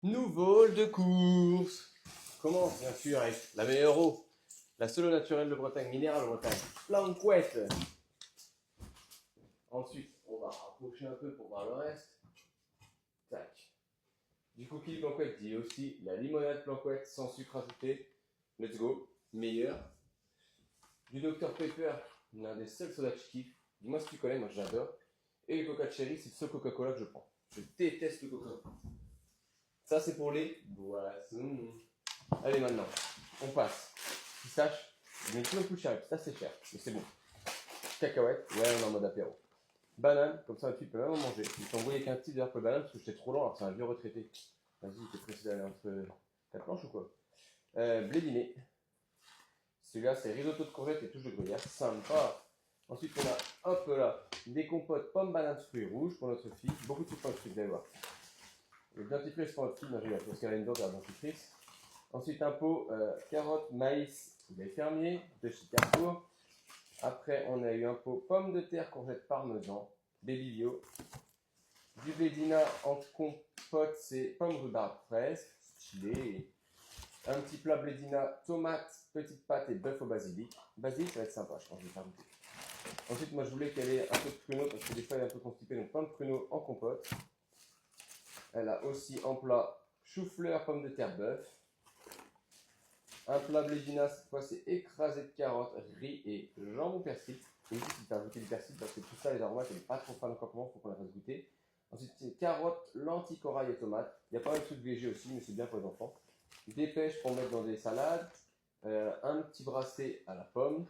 Nouveau de course. Commence bien sûr avec la meilleure eau, la seule eau naturelle de Bretagne, minérale de Bretagne, Planquette. Ensuite, on va rapprocher un peu pour voir le reste. Tac. Du cookie Planquette dit aussi la limonade Planquette sans sucre ajouté. Let's go. Meilleur. Du Dr Pepper, l'un des seuls sodas que je kiffe. Dis-moi si tu connais, moi j'adore. Et le Coca Cherry, c'est le seul Coca-Cola que je prends. Je déteste le Coca-Cola. Ça, c'est pour les boissons. Allez, maintenant, on passe. Pistache, je mets tout un peu cher. Pistache, c'est cher, mais c'est bon. Cacahuètes, ouais, on est en mode apéro. Banane, comme ça, tu peux même en manger. Je t'ai envoyé avec un petit d'ailleurs pour banane parce que j'étais trop lent, alors c'est un vieux retraité. Vas-y, t'es pressé d'aller entre ta planche ou quoi? Blé dîner. Celui-là, c'est risotto de courgettes et touche de gruyère. Sympa. Ensuite, on a, hop là, des compotes pommes, bananes, fruits rouges pour notre fille. Beaucoup de sucre dans le fruit, vous allez voir. Le dentifrice pour notre fille, non, j'ai eu parce qu'elle a une dent à la dentifrice. Ensuite, un pot carottes, maïs, lait fermier de chez Carrefour. Après, on a eu un pot pommes de terre, courgettes parmesan, baby bio. Du blédina en compote, c'est pommes rhubarbe fraise, stylé. Un petit plat blédina, tomates, petites pâtes et bœuf au basilic. Basilic, ça va être sympa, je pense que je vais faire goûter. Ensuite, moi, je voulais qu'elle ait un peu de pruneau parce que des fois, elle est un peu constipée, donc pommes de pruneau en compote. Elle a aussi en plat chou-fleur, pommes de terre, bœuf. Un plat blédina, cette fois c'est écrasé de carottes, riz et jambon persil. Et ici, il faut ajouter du persil parce que tout ça, les aromates, elle n'est pas trop fan encore pour moi, il faut qu'on la fasse goûter. Ensuite, c'est carottes, lentilles, corail et tomates. Il y a pas mal de trucs végé aussi, mais c'est bien pour les enfants. Des pêches pour mettre dans des salades. Un petit brassé à la pomme,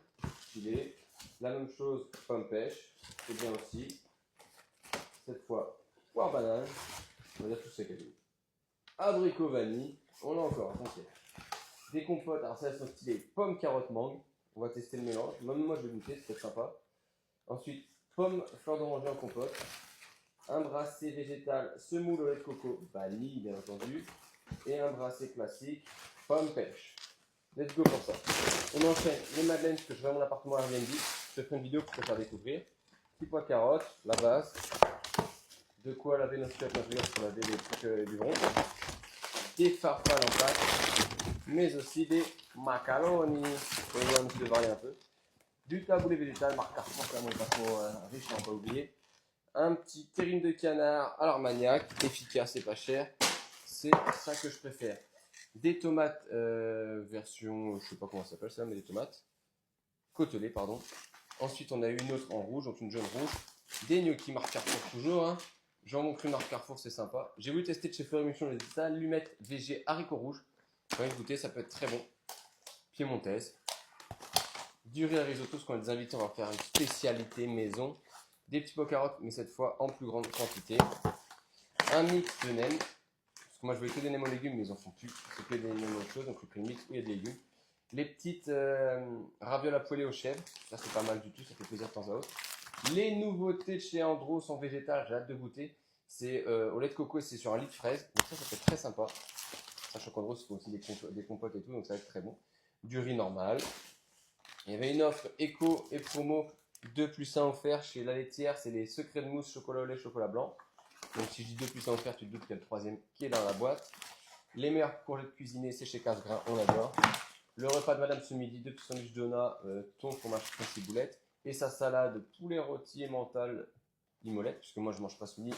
filet. La même chose, pomme pêche, c'est bien aussi. Cette fois, poire banane. On va dire tout ce qu'elle est. Abricot vanille. On a encore, t'inquiète. Des compotes, alors ça elles sont stylées, pommes, carottes, mangue. On va tester le mélange, même moi je vais goûter, c'est peut-être sympa. Ensuite, pommes, fleurs d'oranger en compote. Un brassé végétal, semoule au lait de coco, vanille bien entendu. Et un brassé classique, pomme pêche. Let's go pour ça. On enchaîne les madeleines, parce que je vais à mon appartement Airbnb. Je te ferai une vidéo pour te faire découvrir. Petit pois carottes, la base. De quoi laver nos chiottes, pour laver les trucs du rond. Des farfales en pâte, mais aussi des macaronis. Vous voyez un petit peu varier un peu. Du taboulé végétal, marque Carrefour, quand même, pas trop riche, on va pas oublier. Un petit terrine de canard à l'armagnac, efficace et pas cher. C'est ça que je préfère. Des tomates version, je sais pas comment ça s'appelle ça, mais des tomates. Côtelées, pardon. Ensuite, on a une autre en rouge, donc une jaune rouge. Des gnocchis marque Carrefour toujours. Hein. Jambon cru marque Carrefour, c'est sympa. J'ai voulu tester de chez Fleury Michon les allumettes VG haricots rouges. Vous pouvez goûter, ça peut être très bon. Piémontaise. Du riz à risotto, ce qu'on a des invités, on va faire une spécialité maison. Des petits pots carottes, mais cette fois en plus grande quantité. Un mix de nems. Parce que moi je voulais que des nems aux légumes, mais ils en font plus. C'est que des nems aux choses, donc je fais une mix où il y a des légumes. Les petites ravioles à poêler aux chèvres. Ça c'est pas mal du tout, ça fait plaisir de temps à autre. Les nouveautés de chez Andros en végétal, j'ai hâte de goûter. C'est au lait de coco et c'est sur un lit de fraise. Donc ça fait très sympa. Sachant qu'Andros c'est aussi des compotes et tout, donc ça va être très bon. Du riz normal. Il y avait une offre éco et promo 2 plus 1 offert chez la laitière. C'est les secrets de mousse, chocolat au lait, chocolat blanc. Donc si je dis 2 plus 1 offert, tu te doutes qu'il y a le troisième qui est dans la boîte. Les meilleures courgettes cuisinées, c'est chez Casgrain, on adore. Le repas de madame ce midi, 2 petits sandwichs Donat, thon, fromage, frais, ciboulette. Et sa salade poulet rôti et mental imolette, puisque moi je mange pas ce midi,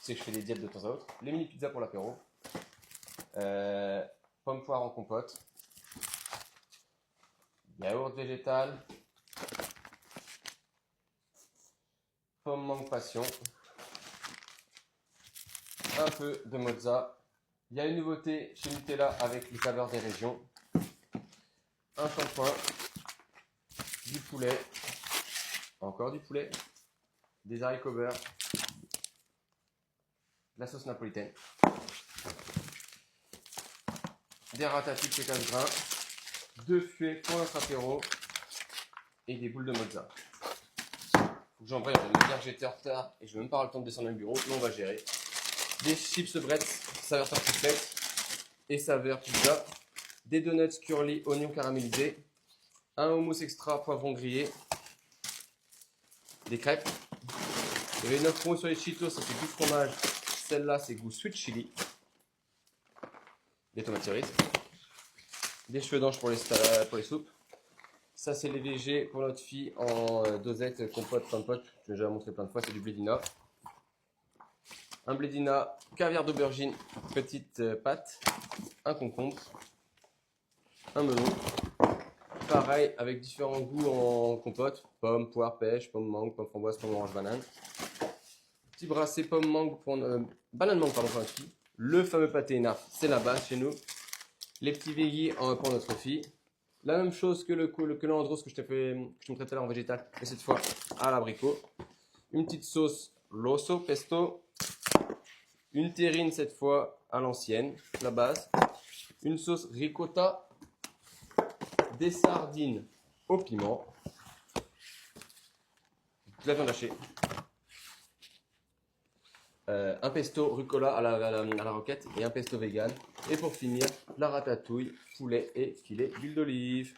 c'est que je fais des diètes de temps à autre. Les mini pizzas pour l'apéro. Pommes poire en compote. Yaourt végétal. Pomme mangue passion. Un peu de mozza. Il y a une nouveauté chez Nutella avec les saveurs des régions. Un shampoing. Du poulet. Encore du poulet. Des haricots beurre. De la sauce napolitaine. Des ratatouilles chez Casgrain. 2 fûts pour notre apéro. Et des boules de mozza. Faut que j'envoie, j'étais en retard et je vais même pas avoir le temps de descendre dans le bureau, mais on va gérer. Des chips Bretz, saveur tartiflette et saveur pizza. Des donuts curly, oignons caramélisés. Un hummus extra, poivron grillé. Des crêpes. Il y avait une offre promo sur les Cheetos, ça c'est du fromage. Celle-là, c'est goût sweet chili. des tomates cerises, des cheveux d'ange pour les soupes. Ça, c'est les VG pour notre fille en dosette, compote, compote. Je l'ai déjà montré plein de fois, c'est du blédina. Un blédina, caviar d'aubergine, petite pâte, un concombre, un melon. Pareil, avec différents goûts en compote, pomme, poire, pêche, pomme, mangue, pomme, framboise, pomme, orange, banane. Petit brassé pomme, mangue, banane, mangue, pardon, pour notre fille. Le fameux pâté énarque, c'est la base chez nous. Les petits veggies pour notre fille. La même chose que le landros que je te montrais tout à l'heure en végétal, mais cette fois à l'abricot. Une petite sauce loso pesto. Une terrine cette fois à l'ancienne, la base. Une sauce ricotta. Des sardines au piment. De la viande hachée. Un pesto rucola à la roquette et un pesto vegan. Et pour finir, la ratatouille, poulet et filet d'huile d'olive.